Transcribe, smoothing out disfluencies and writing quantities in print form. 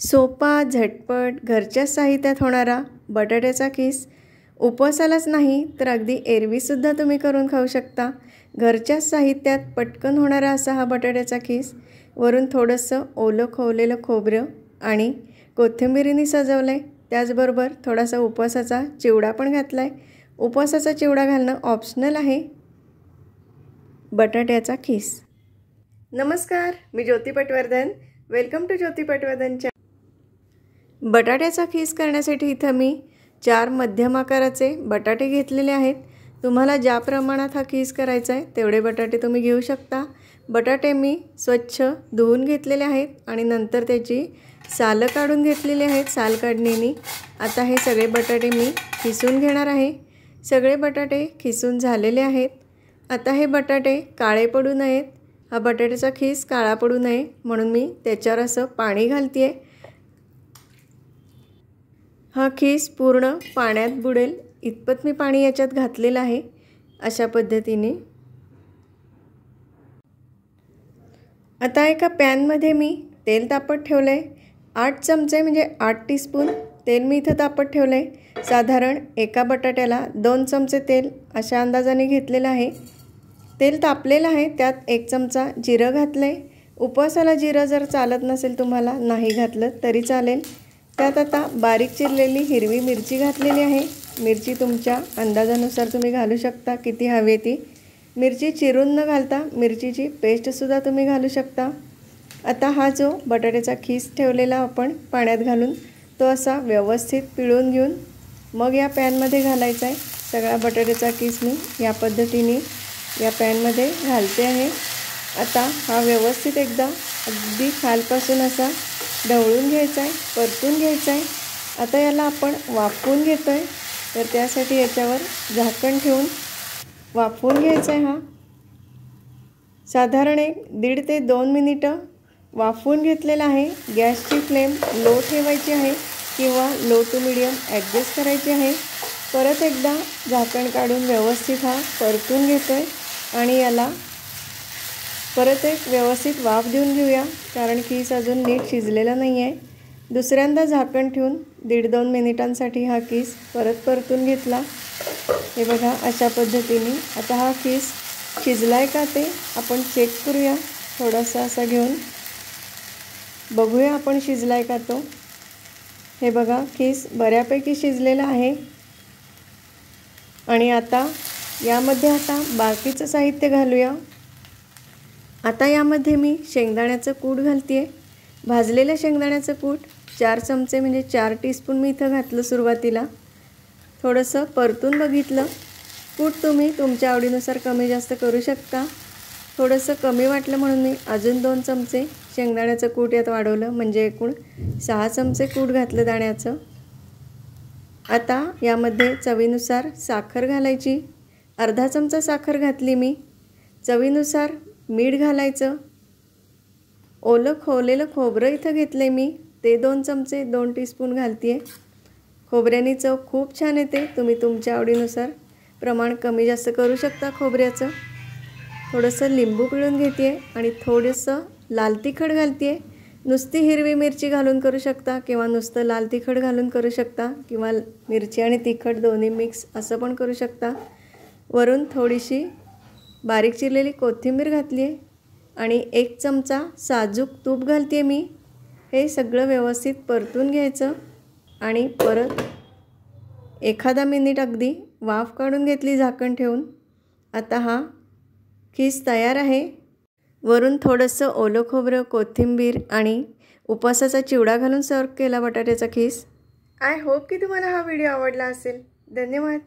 सोपा, झटपट, घरच्या साहित्यात होणारा बटाट्याचा खीस उपवासालाच नाही तर अगदी एरवीसुद्धा तुम्ही करून खाऊ शकता। घरच्याच साहित्यात पटकन होणारा असा हा बटाट्याचा खीस, वरून थोडंसं ओलं खोवलेलं खोबरं आणि कोथिंबिरीने सजवलं आहे। त्याचबरोबर थोडासा उपवासाचा चिवडा पण घातला आहे। उपवासाचा चिवडा घालणं ऑप्शनल आहे। बटाट्याचा खीस। नमस्कार, मी ज्योती पटवर्धन। वेलकम टू ज्योती पटवर्धन। बटाट्याचा खीस करण्यासाठी इथं मी 4 मध्यम आकाराचे बटाटे घेतलेले आहेत। तुम्हाला ज्या प्रमाणात हा खीस करायचा आहे तेवढे बटाटे तुम्ही घेऊ शकता। बटाटे मी स्वच्छ धुवून घेतलेले आहेत आणि नंतर त्याची सालं काढून घेतलेली आहेत साल काढणीने। आता हे सगळे बटाटे मी खिसून घेणार आहे। सगळे बटाटे खिसून झालेले आहेत। आता हे बटाटे काळे पडू नयेत, हा बटाट्याचा खीस काळा पडू नये म्हणून मी त्याच्यावर असं पाणी घालते। हा खीस पूर्ण पाण्यात बुडेल इतपत मी पाणी याच्यात घातलेलं आहे। अशा पद्धतीने आता एका पॅनमध्ये मी तेल तापत ठेवले आहे। 8 चमचे म्हणजे 8 टीस्पून तेल मी इथं तापत ठेवले आहे। साधारण एका बटाट्याला 2 चमचे तेल अशा अंदाजाने घेतलेलं आहे। तेल तापलेलं आहे, त्यात 1 चमचा जिरं घातलं आहे। उपवासाला जिरं जर चालत नसेल तुम्हाला नाही घातलं तरी चालेल। त्यात आता बारीक चिरलेली हिरवी मिरची घातलेली आहे। मिरची तुमच्या अंदाजानुसार तुम्ही घालू शकता किती हवी ती। मिरची चिरून न घालता मिरचीची पेस्टसुद्धा तुम्ही घालू शकता। आता हा जो बटाट्याचा खीस ठेवलेला आपण पाण्यात घालून तो असा व्यवस्थित पिळून घेऊन मग या पॅनमध्ये घालायचा आहे। सगळा बटाट्याचा खीस मी या पद्धतीने या पॅनमध्ये घालते आहे। आता हा व्यवस्थित एकदा अगदी खालपासून असा ढवळून घ्यायचा आहे, परतून घ्यायचा आहे। आता याला आपण वाफवून घेतो आहे, तर त्यासाठी याच्यावर झाकण ठेवून वाफवून घ्यायचा आहे। हा साधारण 1.5 ते 2 मिनिटं वाफवून घेतलेला आहे। गॅसची फ्लेम लो ठेवायची आहे किंवा लो टू मीडियम ॲडजस्ट करायची आहे। परत एकदा झाकण काढून व्यवस्थित हा परतून घेतो आहे आणि याला परत एक व्यवस्थित वाफ देऊन घेऊया, कारण खीस अजून नीट शिजलेला नाही आहे। दुसऱ्यांदा झाकण ठेवून 1.5-2 मिनिटांसाठी हा खीस परत परतून घेतला। हे बघा अशा पद्धतीने आता हा खीस शिजलाय का ते आपण चेक करूया। थोडासा असा घेऊन बघूया आपण शिजलाय का तो। हे बघा खीस बऱ्यापैकी शिजलेला आहे। आणि आता यामध्ये आता बाकीचं साहित्य घालूया। आता यामध्ये मी शेंगदाण्याचं कूट घालते। भाजलेल्या शेंगदाण्याचं कूट 4 चमचे म्हणजे 4 टीस्पून मी इथं घातलं सुरुवातीला। थोडंसं परतून बघितलं। कूट तुम्ही तुमच्या आवडीनुसार कमी जास्त करू शकता। थोडंसं कमी वाटलं म्हणून मी अजून 2 चमचे शेंगदाण्याचं कूट यात वाढवलं, म्हणजे एकूण 6 चमचे कूट घातलं दाण्याचं। आता यामध्ये चवीनुसार साखर घालायची। अर्धा चमचा साखर घातली मी। चवीनुसार मीठ घालायचं। ओलं खोवलेलं खोबरं इथं घेतले मी, ते 2 चमचे 2 टीस्पून घालते। खोबऱ्याने चव खूप छान येते, तुम्ही तुमच्या आवडीनुसार प्रमाण कमी जास्त करू शकता खोबऱ्याचं। थोडंसं लिंबू पिळून घेते आणि थोडंसं लाल तिखट घालते। नुसती हिरवी मिरची घालून करू शकता किंवा नुसतं लाल तिखट घालून करू शकता किंवा मिरची आणि तिखट दोन्ही मिक्स असं पण करू शकता। वरून थोडीशी बारीक चिरलेली कोथिंबीर घातली आहे आणि 1 चमचा साजूक तूप घालते मी। हे सगळं व्यवस्थित परतून घ्यायचं आणि परत एखादा मिनिट अगदी वाफ काढून घेतली झाकण ठेवून। आता हा खीस तयार आहे। वरून थोडंसं ओलं खोबरं, कोथिंबीर आणि उपवासाचा चिवडा घालून सर्व केला बटाट्याचा खीस। आय होप की तुम्हाला हा व्हिडिओ आवडला असेल। धन्यवाद।